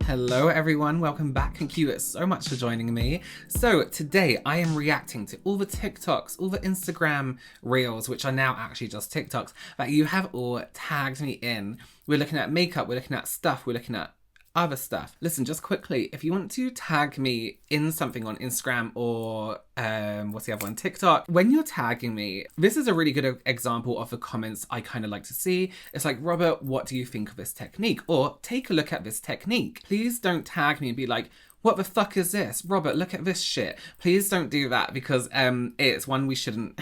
Hello everyone, welcome back. Thank you so much for joining me. So today I am reacting to all the TikToks, all the Instagram reels, which are now actually just TikToks, that you have all tagged me in. We're looking at makeup, we're looking at stuff, we're looking at other stuff. Listen, just quickly, if you want to tag me in something on Instagram or what's the other one, TikTok, when you're tagging me, this is a really good example of the comments I kind of like to see. It's like, Robert, what do you think of this technique? Or take a look at this technique. Please don't tag me and be like, what the fuck is this? Robert, look at this shit. Please don't do that, because it's one, we shouldn't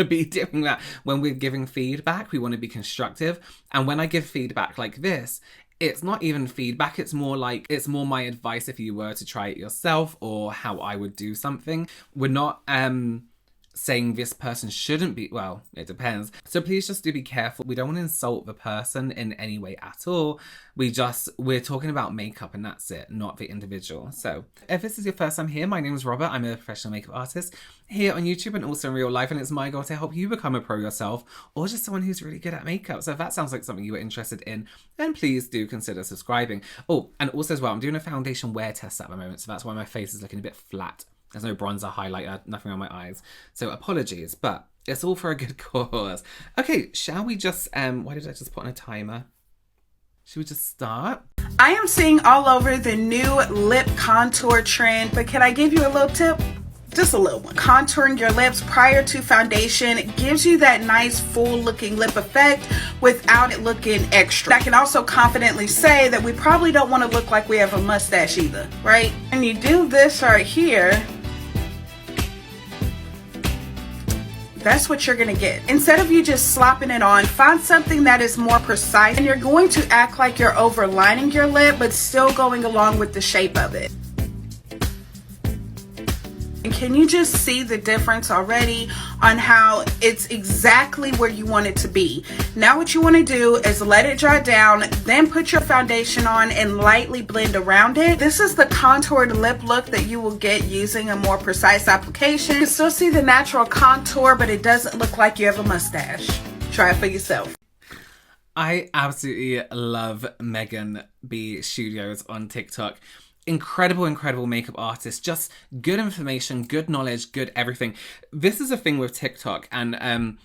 be doing that. When we're giving feedback, we want to be constructive. And when I give feedback like this, it's not even feedback, it's more my advice if you were to try it yourself, or how I would do something. We're not saying this person shouldn't be, well, it depends. So please just do be careful. We don't want to insult the person in any way at all. We're talking about makeup and that's it, not the individual. So if this is your first time here, my name is Robert. I'm a professional makeup artist here on YouTube and also in real life, and it's my goal to help you become a pro yourself, or just someone who's really good at makeup. So if that sounds like something you were interested in, then please do consider subscribing. Oh, and also as well, I'm doing a foundation wear test at the moment, so that's why my face is looking a bit flat. There's no bronzer, highlighter, nothing on my eyes. So apologies, but it's all for a good cause. Okay, shall we just, why did I just put on a timer? Should we just start? I am seeing all over the new lip contour trend, but can I give you a little tip? Just a little one. Contouring your lips prior to foundation gives you that nice full looking lip effect without it looking extra. I can also confidently say that we probably don't want to look like we have a mustache either, right? And you do this right here, that's what you're gonna get. Instead of you just slopping it on, find something that is more precise, and you're going to act like you're overlining your lip but still going along with the shape of it. And can you just see the difference already on how it's exactly where you want it to be? Now what you want to do is let it dry down, then put your foundation on and lightly blend around it. This is the contoured lip look that you will get using a more precise application. You can still see the natural contour, but it doesn't look like you have a mustache. Try it for yourself. I absolutely love Megan B Studios on TikTok. Incredible makeup artist, just good information, good knowledge, good everything. This is a thing with TikTok, and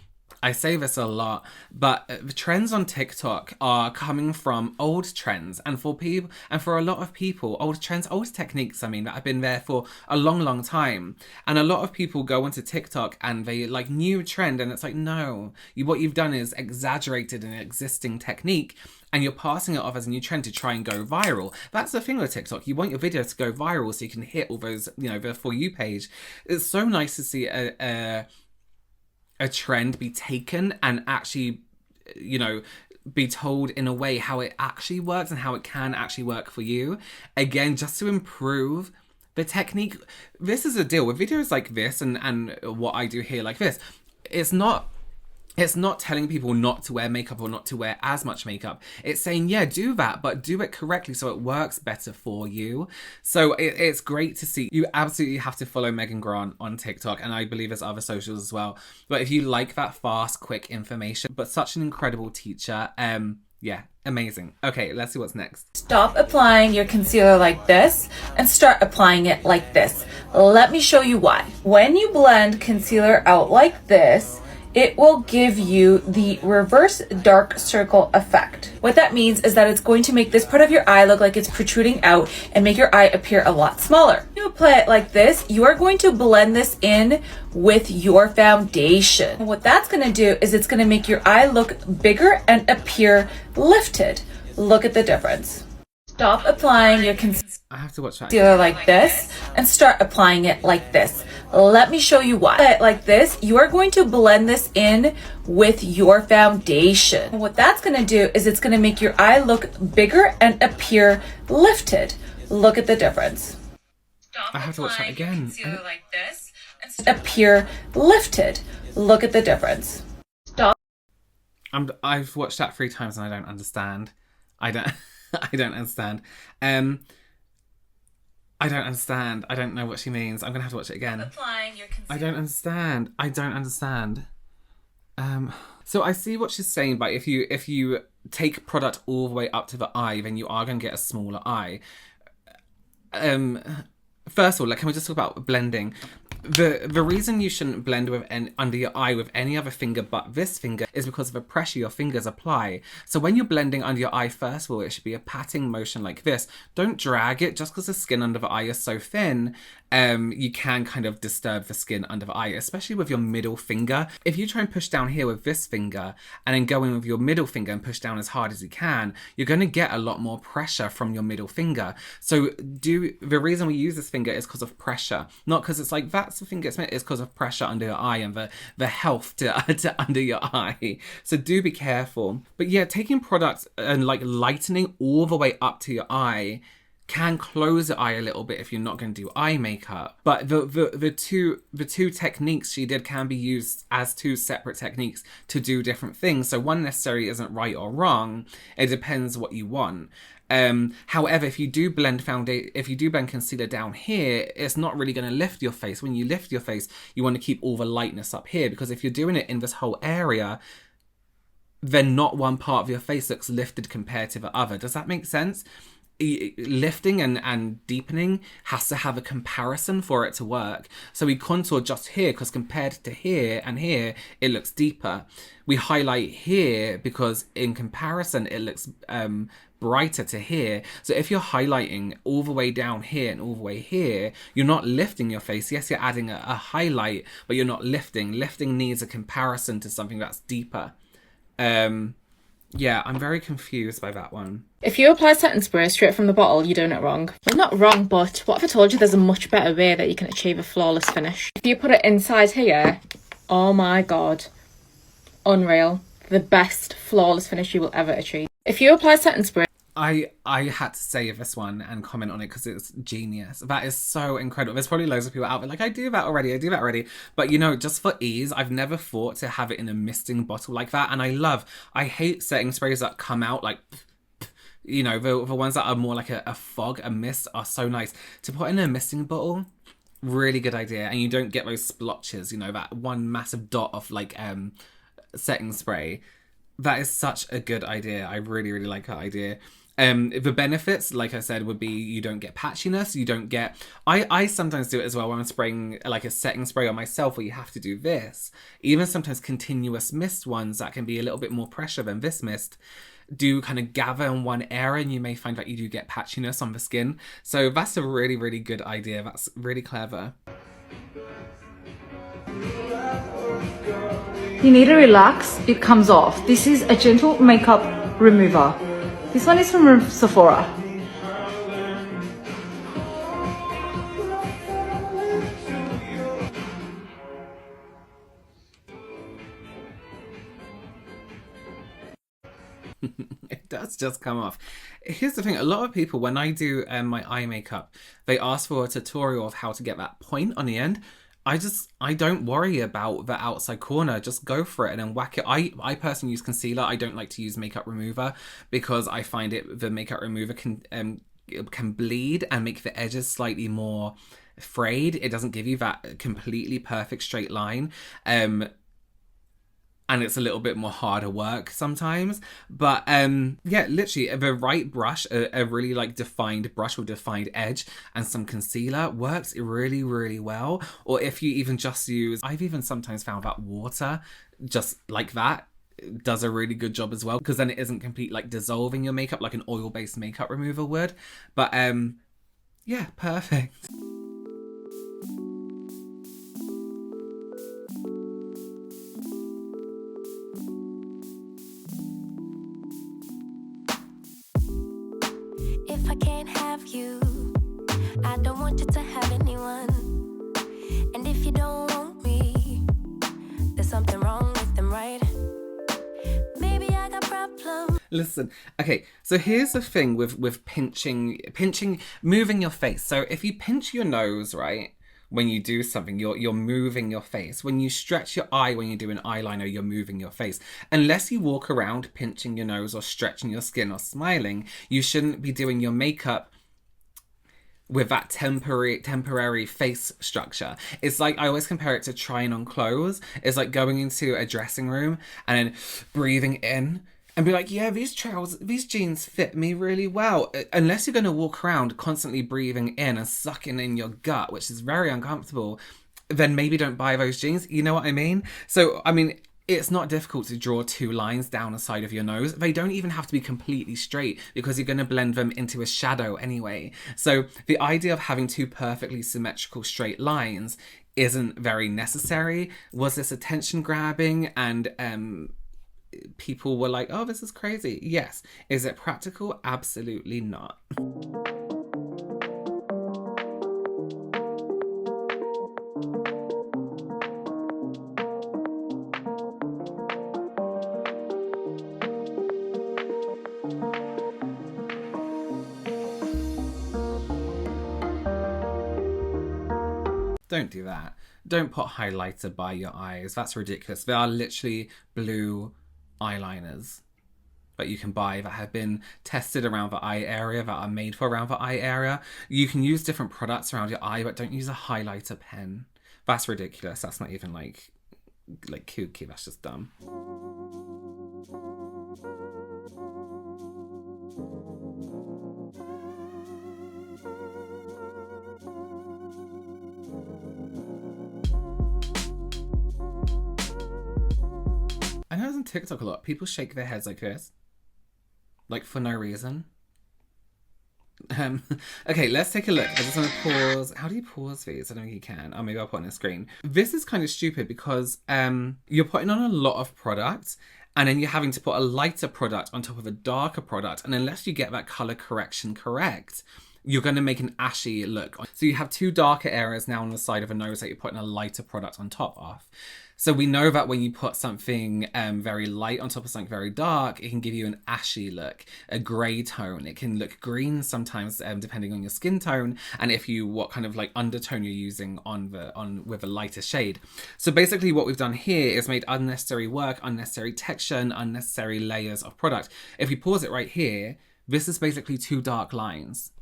I say this a lot, but the trends on TikTok are coming from old trends, and for a lot of people, old trends, old techniques, I mean, that have been there for a long time. And a lot of people go onto TikTok and they like new trend, and it's like, no, what you've done is exaggerated an existing technique, and you're passing it off as a new trend to try and go viral. That's the thing with TikTok. You want your video to go viral so you can hit all those, the For You page. It's so nice to see a trend be taken and actually, be told in a way how it actually works and how it can actually work for you. Again, just to improve the technique. This is a deal with videos like this and what I do here like this. It's not telling people not to wear makeup or not to wear as much makeup. It's saying, yeah, do that, but do it correctly so it works better for you. So it's great to see. You absolutely have to follow Megan Grant on TikTok, and I believe there's other socials as well. But if you like that fast, quick information, but such an incredible teacher, yeah, amazing. Okay, let's see what's next. Stop applying your concealer like this and start applying it like this. Let me show you why. When you blend concealer out like this, it will give you the reverse dark circle effect. What that means is that it's going to make this part of your eye look like it's protruding out and make your eye appear a lot smaller. When you apply it like this, you are going to blend this in with your foundation. And what that's gonna do is it's gonna make your eye look bigger and appear lifted. Look at the difference. Stop applying your I have to watch that concealer like this and start applying it like this. Let me show you why. Like this, you are going to blend this in with your foundation. And what that's going to do is it's going to make your eye look bigger and appear lifted. Look at the difference. I have to watch that again. Concealer like this and appear lifted. Look at the difference. Stop. I've watched that 3 times and I don't understand. I don't understand. I don't understand. I don't know what she means. I'm gonna have to watch it again. Applying your concealer. I don't understand. So I see what she's saying, but if you take product all the way up to the eye, then you are gonna get a smaller eye. first of all, like, can we just talk about blending? The reason you shouldn't blend with under your eye with any other finger but this finger is because of the pressure your fingers apply. So when you're blending under your eye, first of all, it should be a patting motion like this. Don't drag it. Just because the skin under the eye is so thin, you can kind of disturb the skin under the eye, especially with your middle finger. If you try and push down here with this finger and then go in with your middle finger and push down as hard as you can, you're going to get a lot more pressure from your middle finger. So the reason we use this finger is because of pressure, not because it's like that's the finger, it's because of pressure under your eye and the health to under your eye. So do be careful. But yeah, taking products and like lightening all the way up to your eye can close the eye a little bit if you're not going to do eye makeup. But the two techniques she did can be used as two separate techniques to do different things. So one necessarily isn't right or wrong. It depends what you want. However, if you do blend concealer down here, it's not really going to lift your face. When you lift your face, you want to keep all the lightness up here, because if you're doing it in this whole area, then not one part of your face looks lifted compared to the other. Does that make sense? Lifting and deepening has to have a comparison for it to work. So we contour just here because compared to here and here, it looks deeper. We highlight here because in comparison, it looks brighter to here. So if you're highlighting all the way down here and all the way here, you're not lifting your face. Yes, you're adding a highlight, but you're not lifting. Lifting needs a comparison to something that's deeper. Yeah, I'm very confused by that one. If you apply setting spray straight from the bottle, you're doing it wrong. Well, not wrong, but what if I told you there's a much better way that you can achieve a flawless finish? If you put it inside here, oh my god, unreal. The best flawless finish you will ever achieve. If you apply setting spray... I had to save this one and comment on it because it's genius. That is so incredible. There's probably loads of people out there like, I do that already. But you know, just for ease, I've never thought to have it in a misting bottle like that. And I hate setting sprays that come out like, you know, the ones that are more like a fog, a mist are so nice. To put in a misting bottle, really good idea. And you don't get those splotches, you know, that one massive dot of like setting spray. That is such a good idea. I really, really like that idea. The benefits, like I said, would be you don't get patchiness, you don't get... I sometimes do it as well when I'm spraying like a setting spray on myself where you have to do this. Even sometimes continuous mist ones that can be a little bit more pressure than this mist do kind of gather in one area, and you may find that you do get patchiness on the skin. So that's a really, really good idea. That's really clever. You need to relax, it comes off. This is a gentle makeup remover. This one is from Sephora. It does just come off. Here's the thing, a lot of people, when I do my eye makeup, they ask for a tutorial of how to get that point on the end. I don't worry about the outside corner. Just go for it and then whack it. I personally use concealer. I don't like to use makeup remover because I find the makeup remover can bleed and make the edges slightly more frayed. It doesn't give you that completely perfect straight line. And it's a little bit more harder work sometimes. But yeah, literally the right brush, a really like defined brush with defined edge and some concealer works really, really well. Or if you even just use, I've even sometimes found that water, just like that, does a really good job as well. Because then it isn't complete like dissolving your makeup like an oil-based makeup remover would. But yeah, perfect. If I can't have you, I don't want you to have anyone. And if you don't want me, there's something wrong with them, right? Maybe I got problems. Listen, okay, so here's the thing with pinching, moving your face. So if you pinch your nose, right, when you do something, you're moving your face. When you stretch your eye, when you do an eyeliner, you're moving your face. Unless you walk around pinching your nose or stretching your skin or smiling, you shouldn't be doing your makeup with that temporary face structure. It's like, I always compare it to trying on clothes. It's like going into a dressing room and then breathing in and be like, yeah, these jeans fit me really well. Unless you're going to walk around constantly breathing in and sucking in your gut, which is very uncomfortable, then maybe don't buy those jeans. You know what I mean? So, I mean, it's not difficult to draw 2 lines down the side of your nose. They don't even have to be completely straight because you're going to blend them into a shadow anyway. So the idea of having 2 perfectly symmetrical straight lines isn't very necessary. Was this attention grabbing and people were like, oh, this is crazy? Yes. Is it practical? Absolutely not. Don't do that. Don't put highlighter by your eyes. That's ridiculous. There are literally blue eyeliners that you can buy that have been tested around the eye area, that are made for around the eye area. You can use different products around your eye, but don't use a highlighter pen. That's ridiculous. That's not even like kooky. That's just dumb. I know on TikTok a lot, people shake their heads like this. Like for no reason. Okay, let's take a look. I just want to pause. How do you pause these? I don't think you can. Oh, maybe I'll put it on the screen. This is kind of stupid because you're putting on a lot of product and then you're having to put a lighter product on top of a darker product. And unless you get that color correction correct, you're going to make an ashy look. So you have 2 darker areas now on the side of a nose that you're putting a lighter product on top of. So we know that when you put something very light on top of something very dark, it can give you an ashy look, a grey tone. It can look green sometimes, depending on your skin tone, and what kind of like undertone you're using with a lighter shade. So basically, what we've done here is made unnecessary work, unnecessary texture, and unnecessary layers of product. If we pause it right here, this is basically 2 dark lines.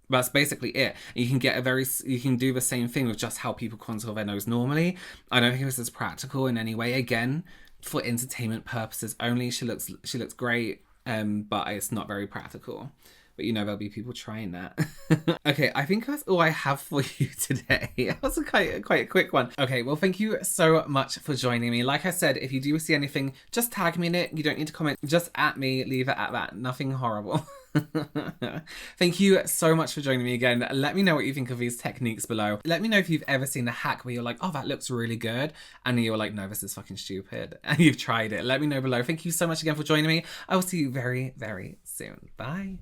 That's basically it. You can do the same thing with just how people contour their nose normally. I don't think this is practical in any way. Again, for entertainment purposes only. She looks great, but it's not very practical. But you know, there'll be people trying that. Okay, I think that's all I have for you today. That was quite a quick one. Okay, well, thank you so much for joining me. Like I said, if you do see anything, just tag me in it. You don't need to comment. Just at me, leave it at that. Nothing horrible. Thank you so much for joining me again. Let me know what you think of these techniques below. Let me know if you've ever seen a hack where you're like, oh, that looks really good. And you're like, no, this is fucking stupid. And you've tried it. Let me know below. Thank you so much again for joining me. I will see you very, very soon. Bye.